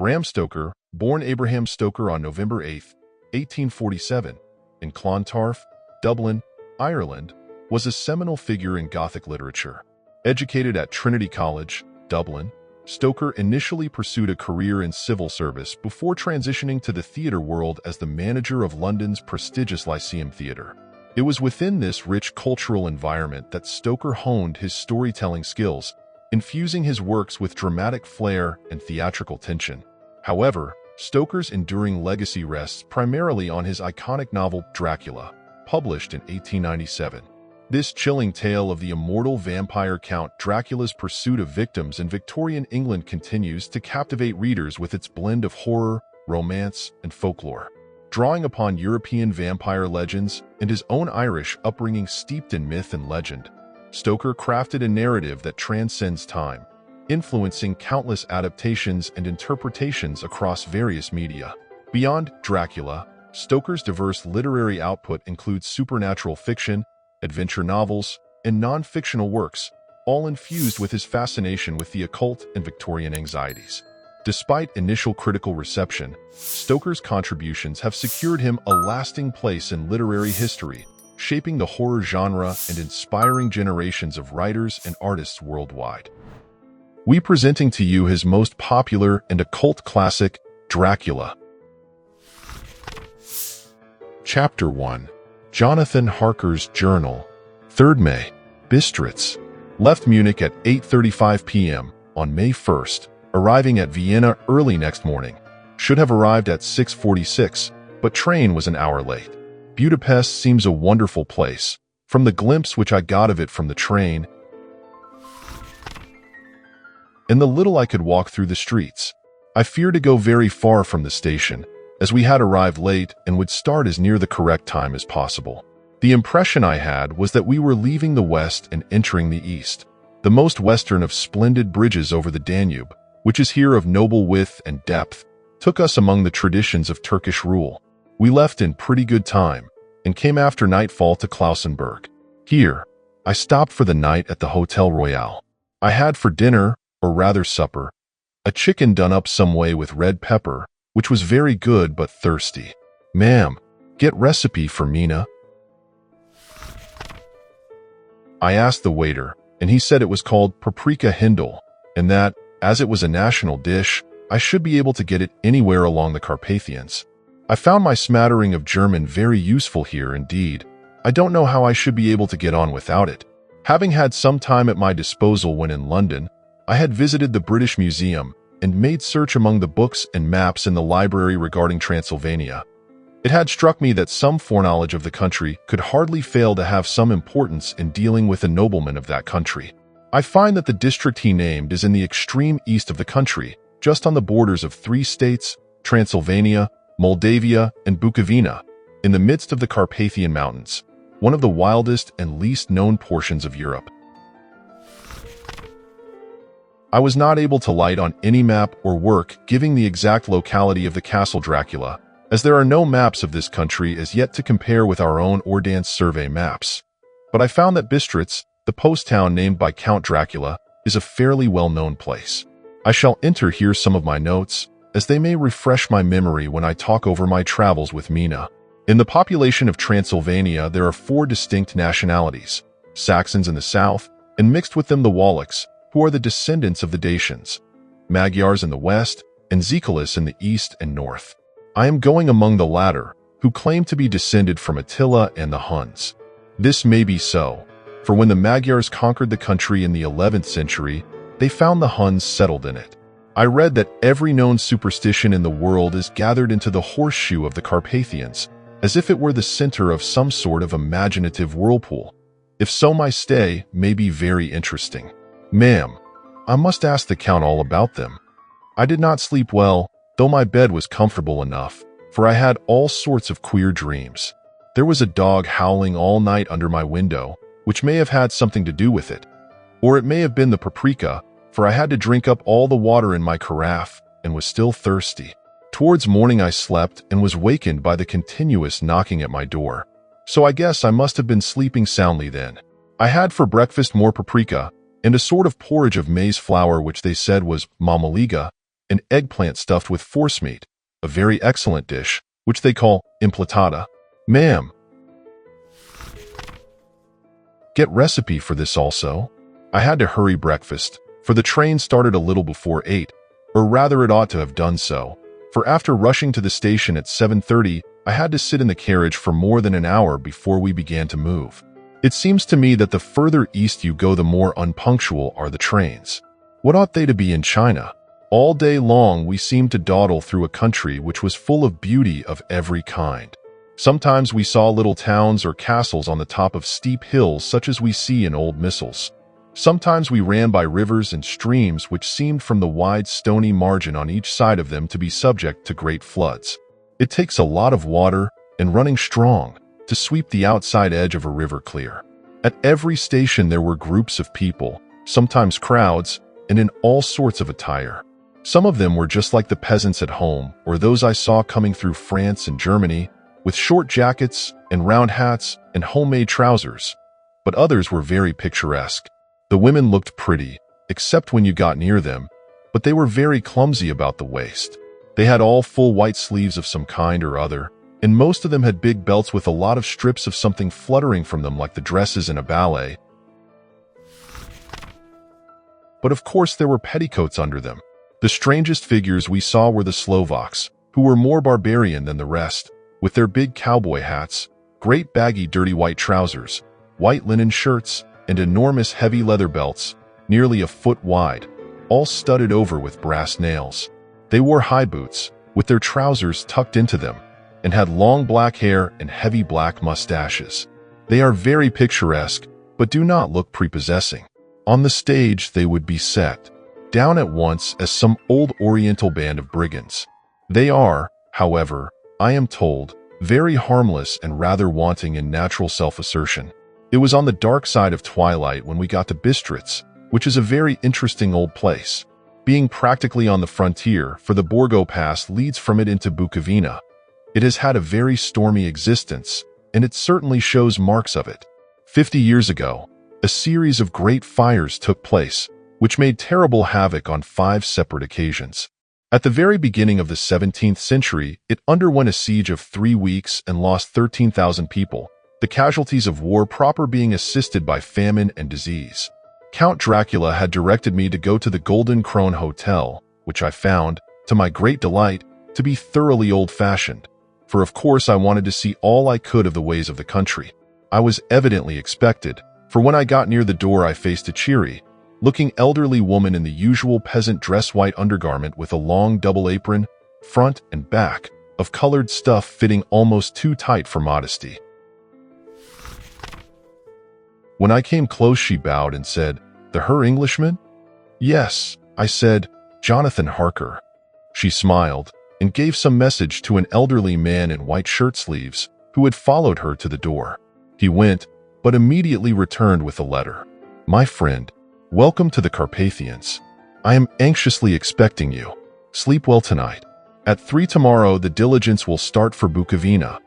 Bram Stoker, born Abraham Stoker on November 8, 1847, in Clontarf, Dublin, Ireland, was a seminal figure in Gothic literature. Educated at Trinity College, Dublin, Stoker initially pursued a career in civil service before transitioning to the theatre world as the manager of London's prestigious Lyceum Theatre. It was within this rich cultural environment that Stoker honed his storytelling skills, infusing his works with dramatic flair and theatrical tension. However, Stoker's enduring legacy rests primarily on his iconic novel Dracula, published in 1897. This chilling tale of the immortal vampire Count Dracula's pursuit of victims in Victorian England continues to captivate readers with its blend of horror, romance, and folklore. Drawing upon European vampire legends and his own Irish upbringing steeped in myth and legend, Stoker crafted a narrative that transcends time, influencing countless adaptations and interpretations across various media. Beyond Dracula, Stoker's diverse literary output includes supernatural fiction, adventure novels, and non-fictional works, all infused with his fascination with the occult and Victorian anxieties. Despite initial critical reception, Stoker's contributions have secured him a lasting place in literary history, shaping the horror genre and inspiring generations of writers and artists worldwide. We presenting to you his most popular and occult classic, Dracula. Chapter 1. Jonathan Harker's Journal. 3rd May. Bistritz. Left Munich at 8:35 p.m. on May 1st, arriving at Vienna early next morning. Should have arrived at 6:46, but train was an hour late. Budapest seems a wonderful place, from the glimpse which I got of it from the train, and the little I could walk through the streets. I fear to go very far from the station, as we had arrived late and would start as near the correct time as possible. The impression I had was that we were leaving the west and entering the east, the most western of splendid bridges over the Danube, which is here of noble width and depth, took us among the traditions of Turkish rule. We left in pretty good time, and came after nightfall to Klausenberg. Here, I stopped for the night at the Hotel Royal. I had for dinner, or rather supper, a chicken done up some way with red pepper, which was very good but thirsty. "Ma'am, get recipe for Mina." I asked the waiter, and he said it was called paprika hindel, and that, as it was a national dish, I should be able to get it anywhere along the Carpathians. I found my smattering of German very useful here indeed. I don't know how I should be able to get on without it. Having had some time at my disposal when in London, I had visited the British Museum and made search among the books and maps in the library regarding Transylvania. It had struck me that some foreknowledge of the country could hardly fail to have some importance in dealing with a nobleman of that country. I find that the district he named is in the extreme east of the country, just on the borders of 3 states, Transylvania, Moldavia, and Bukovina, in the midst of the Carpathian Mountains, one of the wildest and least known portions of Europe. I was not able to light on any map or work giving the exact locality of the Castle Dracula, as there are no maps of this country as yet to compare with our own Ordnance Survey maps. But I found that Bistritz, the post town named by Count Dracula, is a fairly well-known place. I shall enter here some of my notes, as they may refresh my memory when I talk over my travels with Mina. In the population of Transylvania there are 4 distinct nationalities: Saxons in the south, and mixed with them the Wallachs, who are the descendants of the Dacians, Magyars in the west, and Zekilis in the east and north. I am going among the latter, who claim to be descended from Attila and the Huns. This may be so, for when the Magyars conquered the country in the 11th century, they found the Huns settled in it. I read that every known superstition in the world is gathered into the horseshoe of the Carpathians, as if it were the center of some sort of imaginative whirlpool. If so, my stay may be very interesting. "Ma'am, I must ask the Count all about them." I did not sleep well, though my bed was comfortable enough, for I had all sorts of queer dreams. There was a dog howling all night under my window, which may have had something to do with it. Or it may have been the paprika, for I had to drink up all the water in my carafe and was still thirsty. Towards morning I slept and was wakened by the continuous knocking at my door. So I guess I must have been sleeping soundly then. I had for breakfast more paprika, and a sort of porridge of maize flour which they said was mamaliga, and eggplant stuffed with forcemeat, a very excellent dish, which they call implatata. Ma'am, get recipe for this also? I had to hurry breakfast, for the train started a little before 8, or rather it ought to have done so, for after rushing to the station at 7:30, I had to sit in the carriage for more than an hour before we began to move. It seems to me that the further east you go, the more unpunctual are the trains. What ought they to be in China? All day long we seemed to dawdle through a country which was full of beauty of every kind. Sometimes we saw little towns or castles on the top of steep hills such as we see in old missals. Sometimes we ran by rivers and streams which seemed from the wide stony margin on each side of them to be subject to great floods. It takes a lot of water, and running strong, to sweep the outside edge of a river clear. At every station there were groups of people, sometimes crowds, and in all sorts of attire. Some of them were just like the peasants at home, or those I saw coming through France and Germany, with short jackets and round hats and homemade trousers. But others were very picturesque. The women looked pretty, except when you got near them, but they were very clumsy about the waist. They had all full white sleeves of some kind or other, and most of them had big belts with a lot of strips of something fluttering from them like the dresses in a ballet. But of course there were petticoats under them. The strangest figures we saw were the Slovaks, who were more barbarian than the rest, with their big cowboy hats, great baggy dirty white trousers, white linen shirts, and enormous heavy leather belts, nearly a foot wide, all studded over with brass nails. They wore high boots, with their trousers tucked into them, and had long black hair and heavy black mustaches. They are very picturesque, but do not look prepossessing. On the stage they would be set down at once as some old oriental band of brigands. They are, however, I am told, very harmless and rather wanting in natural self-assertion. It was on the dark side of twilight when we got to Bistritz, which is a very interesting old place, being practically on the frontier, for the Borgo Pass leads from it into Bukovina. It has had a very stormy existence, and it certainly shows marks of it. 50 years ago, a series of great fires took place, which made terrible havoc on 5 separate occasions. At the very beginning of the 17th century, it underwent a siege of 3 weeks and lost 13,000 people, the casualties of war proper being assisted by famine and disease. Count Dracula had directed me to go to the Golden Krone Hotel, which I found, to my great delight, to be thoroughly old-fashioned, for of course I wanted to see all I could of the ways of the country. I was evidently expected, for when I got near the door I faced a cheery looking elderly woman in the usual peasant dress, white undergarment with a long double apron, front and back, of colored stuff fitting almost too tight for modesty. When I came close she bowed and said, "The Herr Englishman?" "Yes," I said, "Jonathan Harker." She smiled and gave some message to an elderly man in white shirt sleeves who had followed her to the door. He went, but immediately returned with a letter. "My friend, welcome to the Carpathians. I am anxiously expecting you. Sleep well tonight. At 3 tomorrow the diligence will start for Bukovina.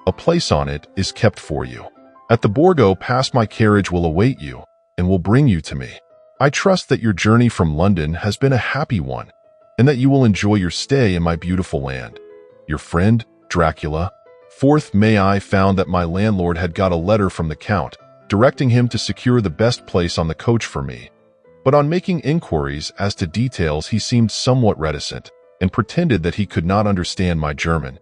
A place on it is kept for you. At the Borgo Pass my carriage will await you and will bring you to me. I trust that your journey from London has been a happy one, and that you will enjoy your stay in my beautiful land. Your friend, Dracula." 4th May I found that my landlord had got a letter from the Count, directing him to secure the best place on the coach for me. But on making inquiries as to details he seemed somewhat reticent, and pretended that he could not understand my German.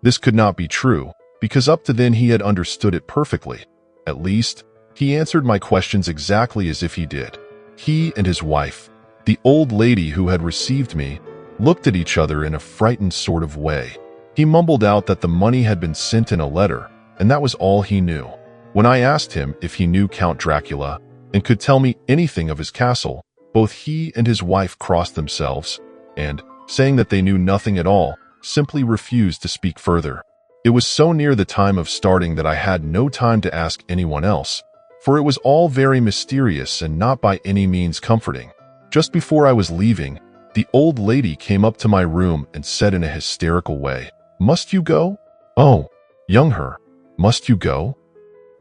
This could not be true, because up to then he had understood it perfectly. At least, he answered my questions exactly as if he did. He and his wife, the old lady who had received me, looked at each other in a frightened sort of way. He mumbled out that the money had been sent in a letter, and that was all he knew. When I asked him if he knew Count Dracula and could tell me anything of his castle, both he and his wife crossed themselves, and, saying that they knew nothing at all, simply refused to speak further. It was so near the time of starting that I had no time to ask anyone else, for it was all very mysterious and not by any means comforting. Just before I was leaving, the old lady came up to my room and said in a hysterical way, "Must you go? Oh, young Herr, must you go?"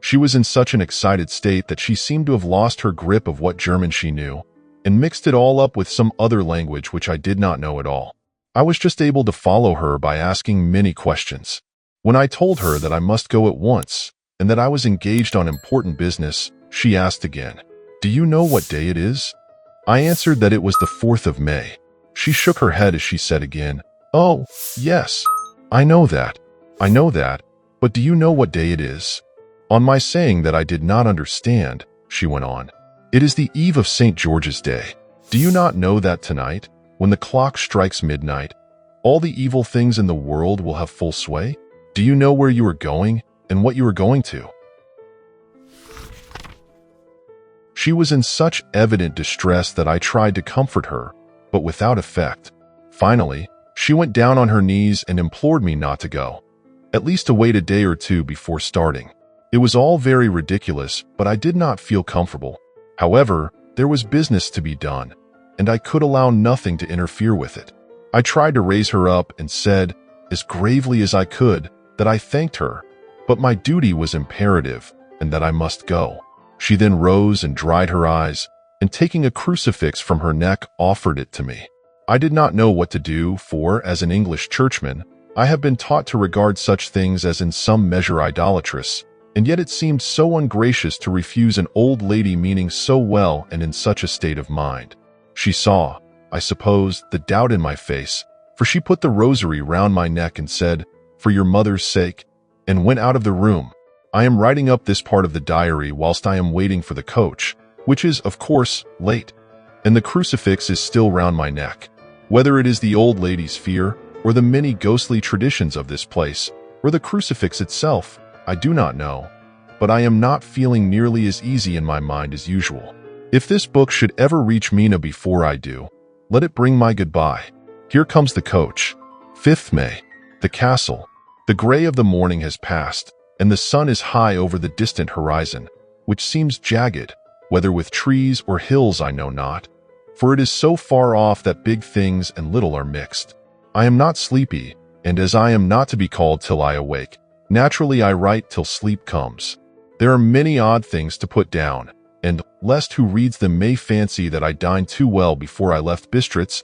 She was in such an excited state that she seemed to have lost her grip of what German she knew, and mixed it all up with some other language which I did not know at all. I was just able to follow her by asking many questions. When I told her that I must go at once and that I was engaged on important business, she asked again, "Do you know what day it is?" I answered that it was the 4th of May. She shook her head as she said again, "Oh, yes, I know that, but do you know what day it is?" On my saying that I did not understand, she went on, "It is the eve of St. George's Day. Do you not know that tonight, when the clock strikes midnight, all the evil things in the world will have full sway? Do you know where you are going and what you are going to?" She was in such evident distress that I tried to comfort her, but without effect. Finally, she went down on her knees and implored me not to go, at least to wait a day or two before starting. It was all very ridiculous, but I did not feel comfortable. However, there was business to be done, and I could allow nothing to interfere with it. I tried to raise her up and said, as gravely as I could, that I thanked her, but my duty was imperative and that I must go. She then rose and dried her eyes, and taking a crucifix from her neck, offered it to me. I did not know what to do, for, as an English churchman, I have been taught to regard such things as in some measure idolatrous, and yet it seemed so ungracious to refuse an old lady meaning so well and in such a state of mind. She saw, I suppose, the doubt in my face, for she put the rosary round my neck and said, "For your mother's sake," and went out of the room. I am writing up this part of the diary whilst I am waiting for the coach, which is, of course, late, and the crucifix is still round my neck. Whether it is the old lady's fear, or the many ghostly traditions of this place, or the crucifix itself, I do not know, but I am not feeling nearly as easy in my mind as usual. If this book should ever reach Mina before I do, let it bring my goodbye. Here comes the coach. 5th May. The castle. The gray of the morning has passed, and the sun is high over the distant horizon, which seems jagged, whether with trees or hills I know not, for it is so far off that big things and little are mixed. I am not sleepy, and as I am not to be called till I awake, naturally I write till sleep comes. There are many odd things to put down, and, lest who reads them may fancy that I dined too well before I left Bistritz,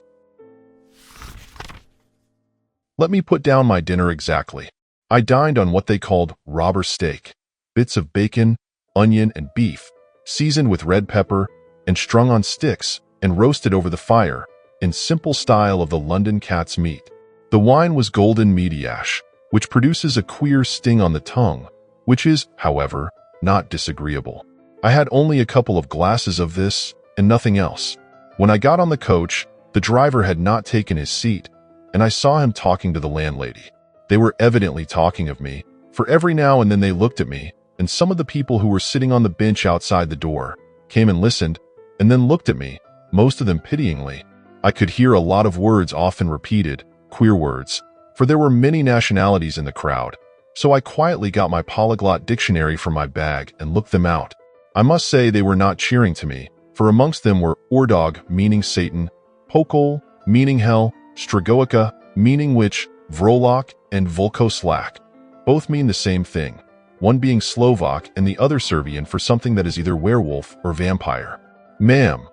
let me put down my dinner exactly. I dined on what they called robber steak, bits of bacon, onion, and beef, seasoned with red pepper, and strung on sticks, and roasted over the fire, in simple style of the London cat's meat. The wine was golden mediash, which produces a queer sting on the tongue, which is, however, not disagreeable. I had only a couple of glasses of this, and nothing else. When I got on the coach, the driver had not taken his seat, and I saw him talking to the landlady. They were evidently talking of me, for every now and then they looked at me, and some of the people who were sitting on the bench outside the door came and listened, and then looked at me, most of them pityingly. I could hear a lot of words often repeated, queer words, for there were many nationalities in the crowd, so I quietly got my polyglot dictionary from my bag and looked them out. I must say they were not cheering to me, for amongst them were Ordog, meaning Satan, Pokol, meaning hell, Stragoica, meaning witch, Vrolok, and Volkoslak. Both mean the same thing, one being Slovak and the other Serbian for something that is either werewolf or vampire. "Ma'am,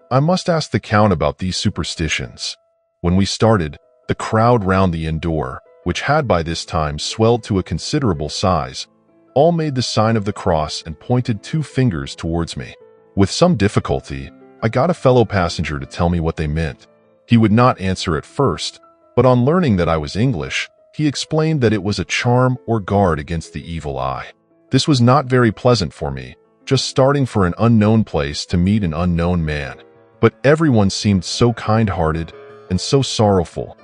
I must ask the Count about these superstitions." When we started, the crowd round the inn door, which had by this time swelled to a considerable size, all made the sign of the cross and pointed 2 fingers towards me. With some difficulty, I got a fellow passenger to tell me what they meant. He would not answer at first, but on learning that I was English, he explained that it was a charm or guard against the evil eye. This was not very pleasant for me, just starting for an unknown place to meet an unknown man. But everyone seemed so kind-hearted and so sorrowful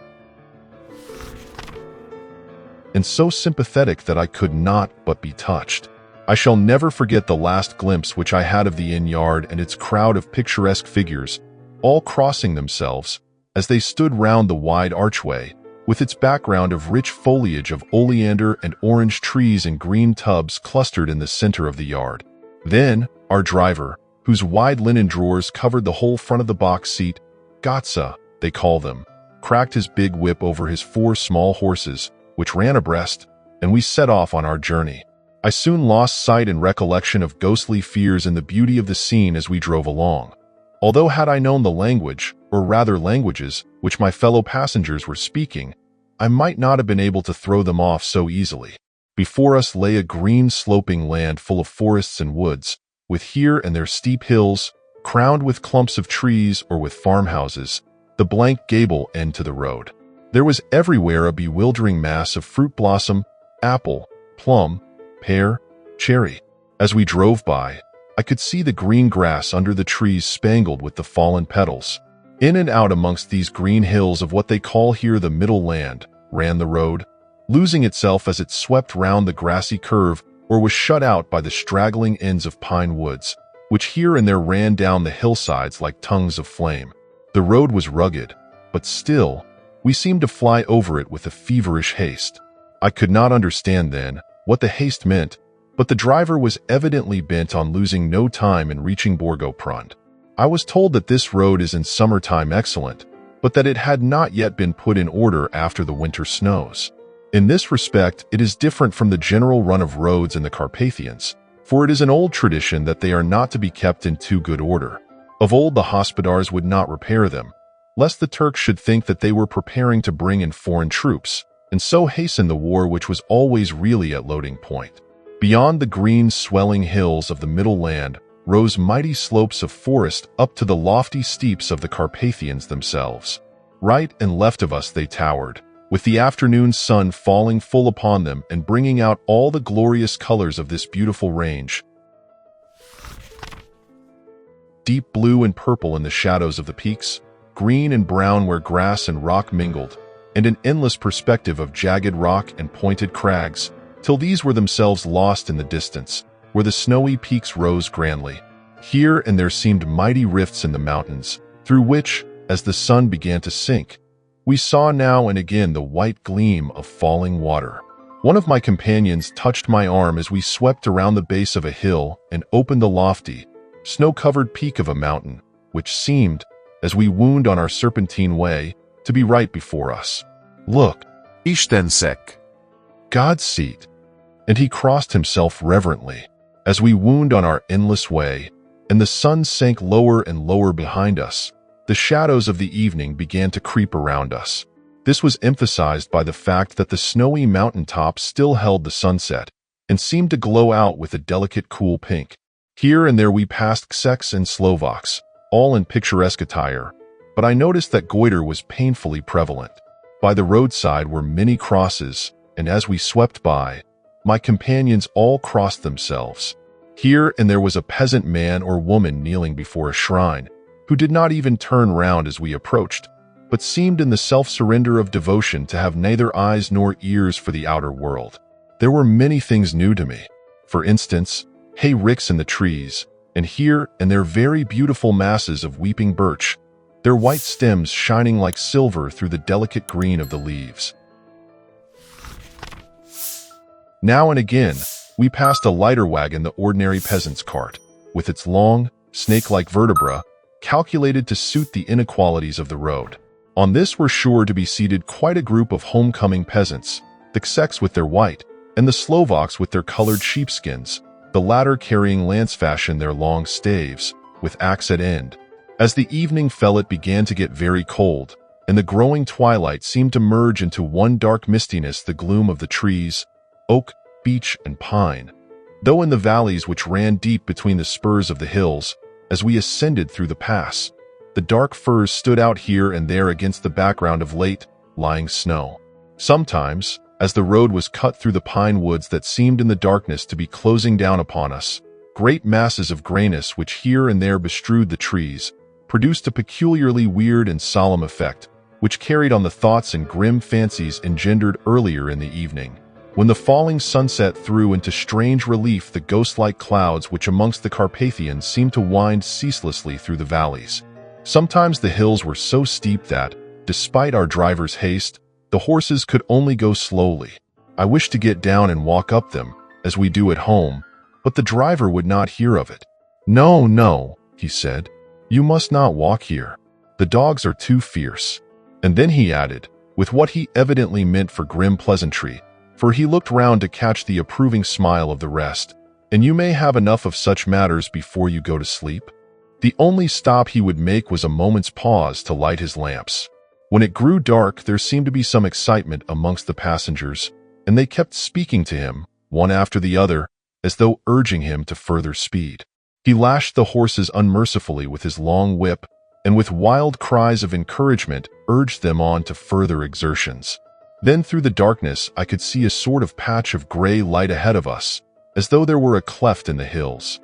and so sympathetic that I could not but be touched. I shall never forget the last glimpse which I had of the inn yard and its crowd of picturesque figures, all crossing themselves, as they stood round the wide archway, with its background of rich foliage of oleander and orange trees and green tubs clustered in the center of the yard. Then, our driver, whose wide linen drawers covered the whole front of the box seat, Gatsa, they call them, cracked his big whip over his 4 small horses, which ran abreast, and we set off on our journey. I soon lost sight and recollection of ghostly fears in the beauty of the scene as we drove along. Although had I known the language, or rather languages, which my fellow passengers were speaking, I might not have been able to throw them off so easily. Before us lay a green sloping land full of forests and woods, with here and there steep hills, crowned with clumps of trees or with farmhouses, the blank gable end to the road. There was everywhere a bewildering mass of fruit blossom, apple, plum, pear, cherry. As we drove by, I could see the green grass under the trees spangled with the fallen petals. In and out amongst these green hills of what they call here the Middle Land, ran the road, losing itself as it swept round the grassy curve or was shut out by the straggling ends of pine woods, which here and there ran down the hillsides like tongues of flame. The road was rugged, but still, we seemed to fly over it with a feverish haste. I could not understand then what the haste meant, but the driver was evidently bent on losing no time in reaching Borgo Pass. I was told that this road is in summertime excellent, but that it had not yet been put in order after the winter snows. In this respect, it is different from the general run of roads in the Carpathians, for it is an old tradition that they are not to be kept in too good order. Of old the hospodars would not repair them, lest the Turks should think that they were preparing to bring in foreign troops, and so hasten the war which was always really at loading point. Beyond the green swelling hills of the Middle Land rose mighty slopes of forest up to the lofty steeps of the Carpathians themselves. Right and left of us they towered, with the afternoon sun falling full upon them and bringing out all the glorious colors of this beautiful range. Deep blue and purple in the shadows of the peaks, green and brown where grass and rock mingled, and an endless perspective of jagged rock and pointed crags, till these were themselves lost in the distance, where the snowy peaks rose grandly. Here and there seemed mighty rifts in the mountains, through which, as the sun began to sink, we saw now and again the white gleam of falling water. One of my companions touched my arm as we swept around the base of a hill and opened the lofty, snow-covered peak of a mountain, which seemed, as we wound on our serpentine way, to be right before us. Look, Istensek, God's seat. And he crossed himself reverently, as we wound on our endless way, and the sun sank lower and lower behind us. The shadows of the evening began to creep around us. This was emphasized by the fact that the snowy mountain tops still held the sunset, and seemed to glow out with a delicate cool pink. Here and there we passed Czechs and Slovaks, all in picturesque attire, but I noticed that goiter was painfully prevalent. By the roadside were many crosses, and as we swept by, my companions all crossed themselves. Here and there was a peasant man or woman kneeling before a shrine, who did not even turn round as we approached, but seemed in the self-surrender of devotion to have neither eyes nor ears for the outer world. There were many things new to me. For instance, hay ricks in the trees, and here and there very beautiful masses of weeping birch, their white stems shining like silver through the delicate green of the leaves. Now and again, we passed a lighter wagon, the ordinary peasant's cart, with its long, snake-like vertebra, calculated to suit the inequalities of the road. On this were sure to be seated quite a group of homecoming peasants, the Czechs with their white, and the Slovaks with their colored sheepskins, the latter carrying lance-fashion their long staves, with axe at end. As the evening fell, it began to get very cold, and the growing twilight seemed to merge into one dark mistiness the gloom of the trees, oak, beech, and pine. Though in the valleys which ran deep between the spurs of the hills, as we ascended through the pass, the dark firs stood out here and there against the background of late, lying snow. Sometimes, as the road was cut through the pine woods that seemed in the darkness to be closing down upon us, great masses of grayness which here and there bestrewed the trees, produced a peculiarly weird and solemn effect, which carried on the thoughts and grim fancies engendered earlier in the evening, when the falling sunset threw into strange relief the ghost-like clouds which amongst the Carpathians seemed to wind ceaselessly through the valleys. Sometimes the hills were so steep that, despite our driver's haste, the horses could only go slowly. I wished to get down and walk up them, as we do at home, but the driver would not hear of it. "No, no," he said, "you must not walk here. The dogs are too fierce." And then he added, with what he evidently meant for grim pleasantry, for he looked round to catch the approving smile of the rest, "And you may have enough of such matters before you go to sleep." The only stop he would make was a moment's pause to light his lamps. When it grew dark, there seemed to be some excitement amongst the passengers, and they kept speaking to him, one after the other, as though urging him to further speed. He lashed the horses unmercifully with his long whip, and with wild cries of encouragement urged them on to further exertions. Then through the darkness I could see a sort of patch of gray light ahead of us, as though there were a cleft in the hills.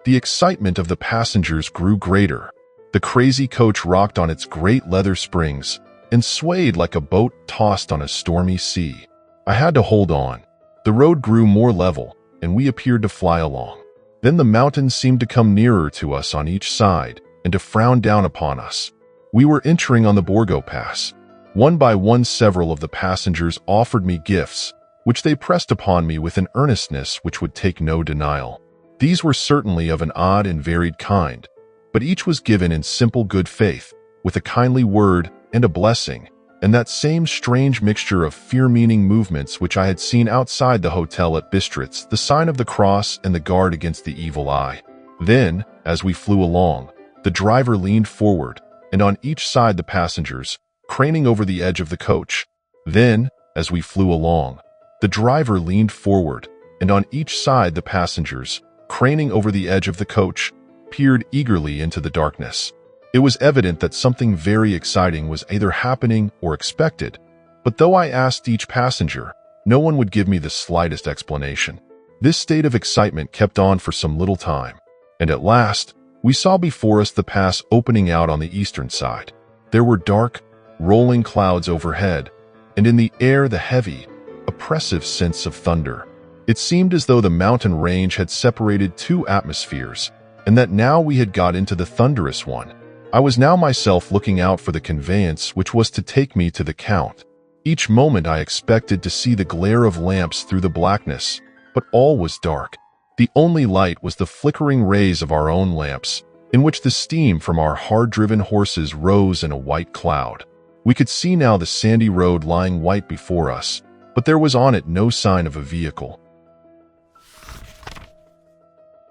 The excitement of the passengers grew greater. The crazy coach rocked on its great leather springs and swayed like a boat tossed on a stormy sea. I had to hold on. The road grew more level, and we appeared to fly along. Then the mountains seemed to come nearer to us on each side and to frown down upon us. We were entering on the Borgo Pass. One by one several of the passengers offered me gifts, which they pressed upon me with an earnestness which would take no denial. These were certainly of an odd and varied kind, but each was given in simple good faith, with a kindly word and a blessing, and that same strange mixture of fear-meaning movements which I had seen outside the hotel at Bistritz, the sign of the cross and the guard against the evil eye. Then, as we flew along, the driver leaned forward, and on each side the passengers, craning over the edge of the coach. Then, as we flew along, the driver leaned forward, and on each side the passengers, craning over the edge of the coach, peered eagerly into the darkness. It was evident that something very exciting was either happening or expected, but though I asked each passenger, no one would give me the slightest explanation. This state of excitement kept on for some little time, and at last, we saw before us the pass opening out on the eastern side. There were dark, rolling clouds overhead, and in the air the heavy, oppressive sense of thunder. It seemed as though the mountain range had separated two atmospheres, and that now we had got into the thunderous one. I was now myself looking out for the conveyance which was to take me to the Count. Each moment I expected to see the glare of lamps through the blackness, but all was dark. The only light was the flickering rays of our own lamps, in which the steam from our hard-driven horses rose in a white cloud. We could see now the sandy road lying white before us, but there was on it no sign of a vehicle.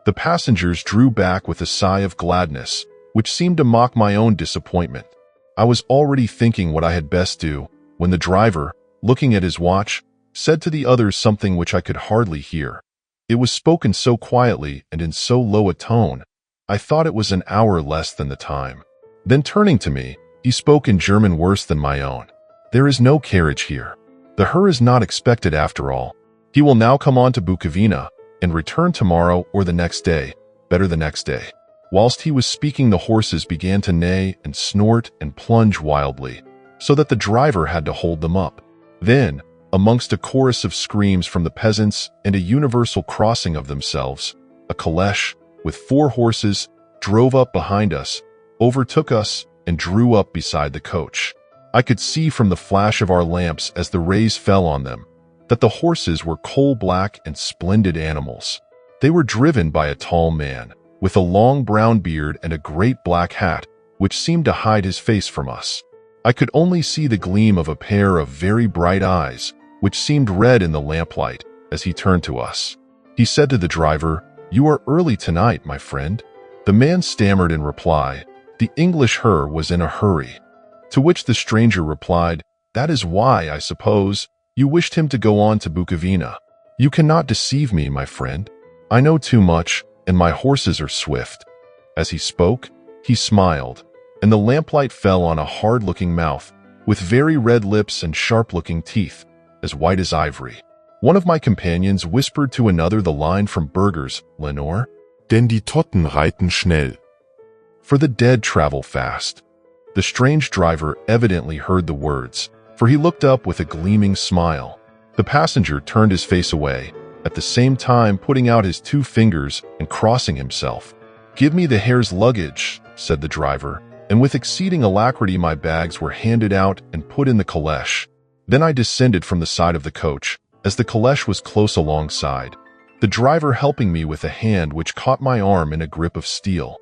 The passengers drew back with a sigh of gladness, which seemed to mock my own disappointment. I was already thinking what I had best do, when the driver, looking at his watch, said to the others something which I could hardly hear. It was spoken so quietly and in so low a tone, I thought it was an hour less than the time. Then turning to me, he spoke in German worse than my own. "There is no carriage here. The Herr is not expected after all. He will now come on to Bukovina and return tomorrow or the next day, better the next day." Whilst he was speaking, the horses began to neigh and snort and plunge wildly, so that the driver had to hold them up. Then, amongst a chorus of screams from the peasants and a universal crossing of themselves, a caleche, with 4 horses, drove up behind us, overtook us, and drew up beside the coach. I could see from the flash of our lamps as the rays fell on them, that the horses were coal-black and splendid animals. They were driven by a tall man, with a long brown beard and a great black hat, which seemed to hide his face from us. I could only see the gleam of a pair of very bright eyes, which seemed red in the lamplight, as he turned to us. He said to the driver, "You are early tonight, my friend." The man stammered in reply. The English Herr was in a hurry. To which the stranger replied, "That is why, I suppose, you wished him to go on to Bukovina. You cannot deceive me, my friend. I know too much, and my horses are swift." As he spoke, he smiled, and the lamplight fell on a hard-looking mouth, with very red lips and sharp-looking teeth, as white as ivory. One of my companions whispered to another the line from Burger's Lenore, "Denn die Toten reiten schnell." For the dead travel fast. The strange driver evidently heard the words, for he looked up with a gleaming smile. The passenger turned his face away, at the same time putting out his 2 fingers and crossing himself. "Give me the Herr's luggage," said the driver, and with exceeding alacrity my bags were handed out and put in the caleche. Then I descended from the side of the coach, as the caleche was close alongside, the driver helping me with a hand which caught my arm in a grip of steel.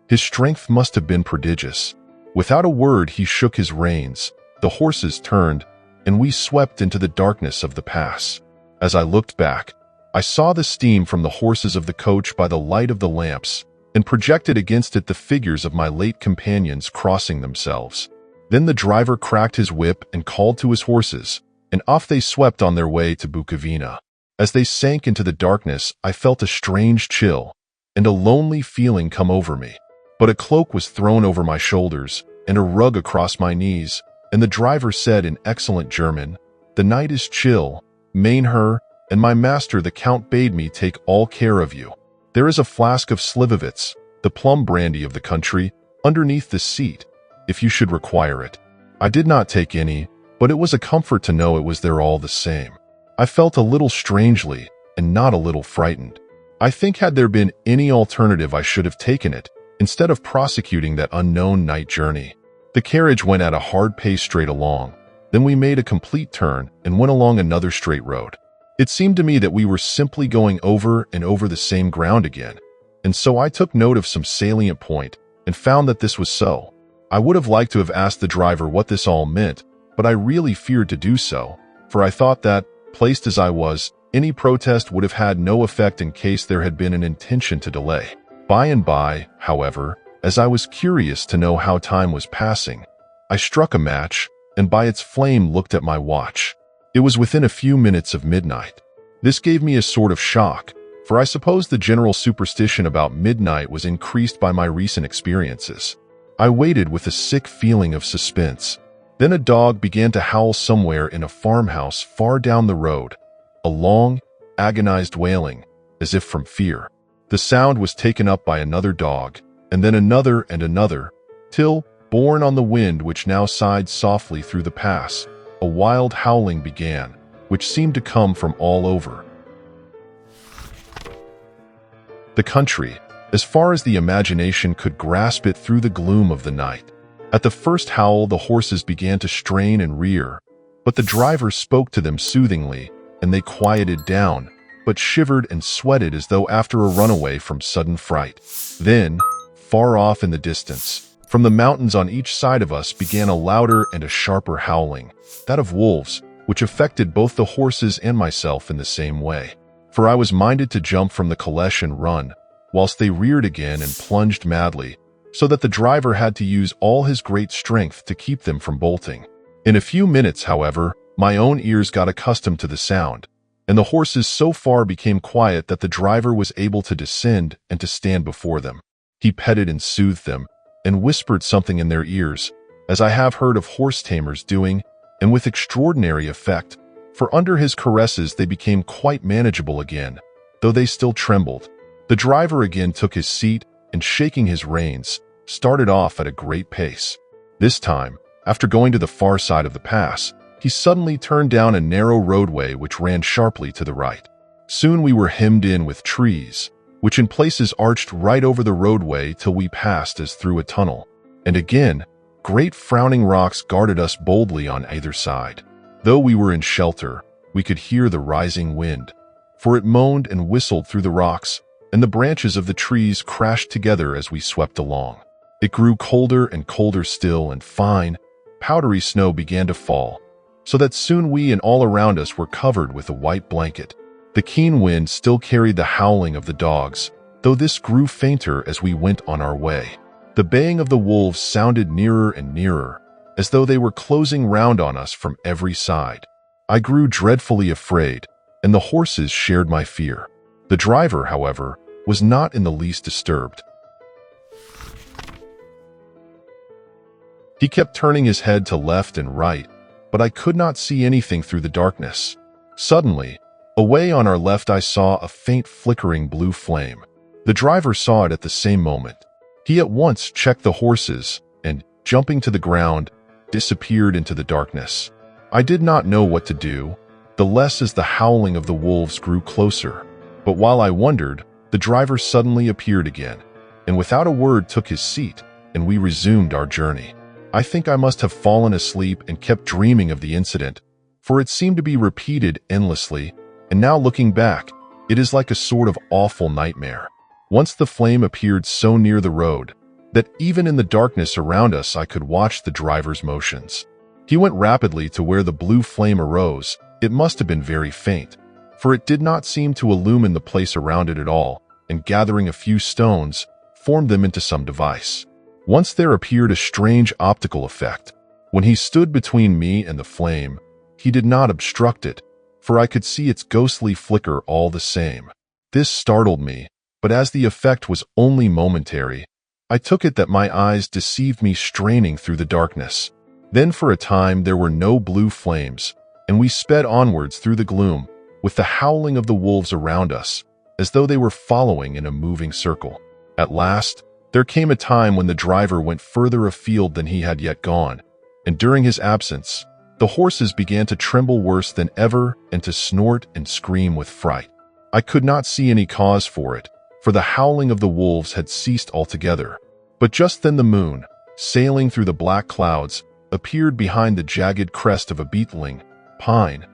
His strength must have been prodigious. Without a word he shook his reins, the horses turned, and we swept into the darkness of the pass. As I looked back, I saw the steam from the horses of the coach by the light of the lamps, and projected against it the figures of my late companions crossing themselves. Then the driver cracked his whip and called to his horses, and off they swept on their way to Bukovina. As they sank into the darkness, I felt a strange chill, and a lonely feeling come over me. But a cloak was thrown over my shoulders, and a rug across my knees, and the driver said in excellent German, "The night is chill, mein Herr, and my master the Count bade me take all care of you. There is a flask of Slivovitz, the plum brandy of the country, underneath the seat, if you should require it." I did not take any, but it was a comfort to know it was there all the same. I felt a little strangely, and not a little frightened. I think had there been any alternative I should have taken it, instead of prosecuting that unknown night journey. The carriage went at a hard pace straight along. Then we made a complete turn and went along another straight road. It seemed to me that we were simply going over and over the same ground again, and so I took note of some salient point and found that this was so. I would have liked to have asked the driver what this all meant, but I really feared to do so, for I thought that, placed as I was, any protest would have had no effect in case there had been an intention to delay. By and by, however, as I was curious to know how time was passing, I struck a match, and by its flame looked at my watch. It was within a few minutes of midnight. This gave me a sort of shock, for I suppose the general superstition about midnight was increased by my recent experiences. I waited with a sick feeling of suspense. Then a dog began to howl somewhere in a farmhouse far down the road, a long, agonized wailing, as if from fear. The sound was taken up by another dog, and then another and another, till, borne on the wind which now sighed softly through the pass, a wild howling began, which seemed to come from all over the country, as far as the imagination could grasp it through the gloom of the night. At the first howl, the horses began to strain and rear, but the driver spoke to them soothingly, and they quieted down, but shivered and sweated as though after a runaway from sudden fright. Then, far off in the distance, from the mountains on each side of us began a louder and a sharper howling, that of wolves, which affected both the horses and myself in the same way. For I was minded to jump from the caleche and run, whilst they reared again and plunged madly, so that the driver had to use all his great strength to keep them from bolting. In a few minutes, however, my own ears got accustomed to the sound, and the horses so far became quiet that the driver was able to descend and to stand before them. He petted and soothed them, and whispered something in their ears, as I have heard of horse tamers doing, and with extraordinary effect, for under his caresses they became quite manageable again, though they still trembled. The driver again took his seat, and shaking his reins, started off at a great pace. This time, after going to the far side of the pass, he suddenly turned down a narrow roadway which ran sharply to the right. Soon we were hemmed in with trees, which in places arched right over the roadway till we passed as through a tunnel. And again, great frowning rocks guarded us boldly on either side. Though we were in shelter, we could hear the rising wind, for it moaned and whistled through the rocks, and the branches of the trees crashed together as we swept along. It grew colder and colder still, and fine, powdery snow began to fall, so that soon we and all around us were covered with a white blanket. The keen wind still carried the howling of the dogs, though this grew fainter as we went on our way. The baying of the wolves sounded nearer and nearer, as though they were closing round on us from every side. I grew dreadfully afraid, and the horses shared my fear. The driver, however, was not in the least disturbed. He kept turning his head to left and right, but I could not see anything through the darkness. Suddenly, away on our left I saw a faint flickering blue flame. The driver saw it at the same moment. He at once checked the horses and, jumping to the ground, disappeared into the darkness. I did not know what to do, the less as the howling of the wolves grew closer. But while I wondered, the driver suddenly appeared again, and without a word took his seat, and we resumed our journey. I think I must have fallen asleep and kept dreaming of the incident, for it seemed to be repeated endlessly, and now looking back, it is like a sort of awful nightmare. Once the flame appeared so near the road, that even in the darkness around us I could watch the driver's motions. He went rapidly to where the blue flame arose. It must have been very faint, for it did not seem to illumine the place around it at all, and gathering a few stones, formed them into some device. Once there appeared a strange optical effect. When he stood between me and the flame, he did not obstruct it, for I could see its ghostly flicker all the same. This startled me, but as the effect was only momentary, I took it that my eyes deceived me straining through the darkness. Then for a time there were no blue flames, and we sped onwards through the gloom, with the howling of the wolves around us, as though they were following in a moving circle. At last, there came a time when the driver went further afield than he had yet gone, and during his absence, the horses began to tremble worse than ever and to snort and scream with fright. I could not see any cause for it, for the howling of the wolves had ceased altogether. But just then the moon, sailing through the black clouds, appeared behind the jagged crest of a beetling, pine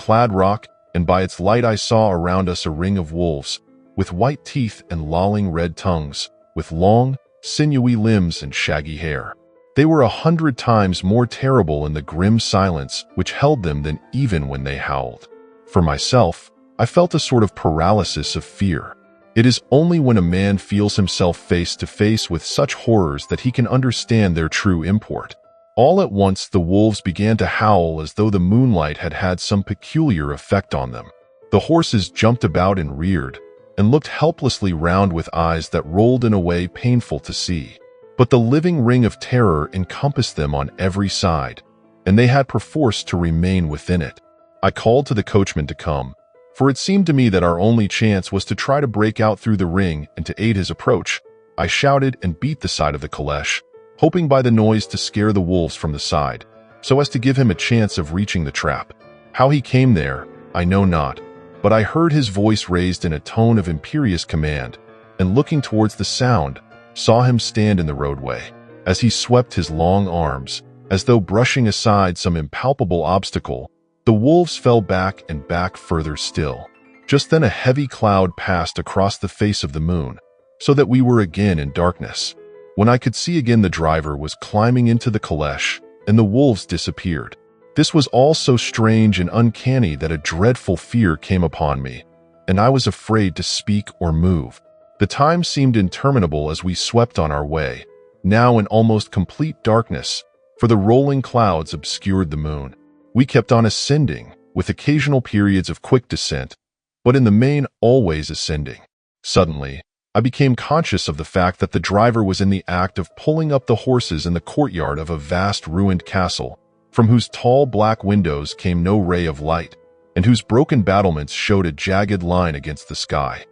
clad rock, and by its light I saw around us a ring of wolves, with white teeth and lolling red tongues, with long, sinewy limbs and shaggy hair. They were 100 times more terrible in the grim silence which held them than even when they howled. For myself, I felt a sort of paralysis of fear. It is only when a man feels himself face to face with such horrors that he can understand their true import. All at once the wolves began to howl as though the moonlight had had some peculiar effect on them. The horses jumped about and reared, and looked helplessly round with eyes that rolled in a way painful to see. But the living ring of terror encompassed them on every side, and they had perforce to remain within it. I called to the coachman to come, for it seemed to me that our only chance was to try to break out through the ring and to aid his approach. I shouted and beat the side of the caleche, hoping by the noise to scare the wolves from the side, so as to give him a chance of reaching the trap. How he came there, I know not, but I heard his voice raised in a tone of imperious command, and looking towards the sound, saw him stand in the roadway. As he swept his long arms, as though brushing aside some impalpable obstacle, the wolves fell back and back further still. Just then a heavy cloud passed across the face of the moon, so that we were again in darkness. When I could see again, the driver was climbing into the caleche, and the wolves disappeared. This was all so strange and uncanny that a dreadful fear came upon me, and I was afraid to speak or move. The time seemed interminable as we swept on our way, now in almost complete darkness, for the rolling clouds obscured the moon. We kept on ascending, with occasional periods of quick descent, but in the main always ascending. Suddenly, I became conscious of the fact that the driver was in the act of pulling up the horses in the courtyard of a vast ruined castle, from whose tall black windows came no ray of light, and whose broken battlements showed a jagged line against the sky.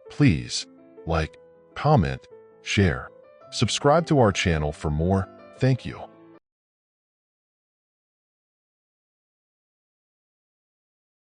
Please, like, comment, share, subscribe to our channel for more. Thank you.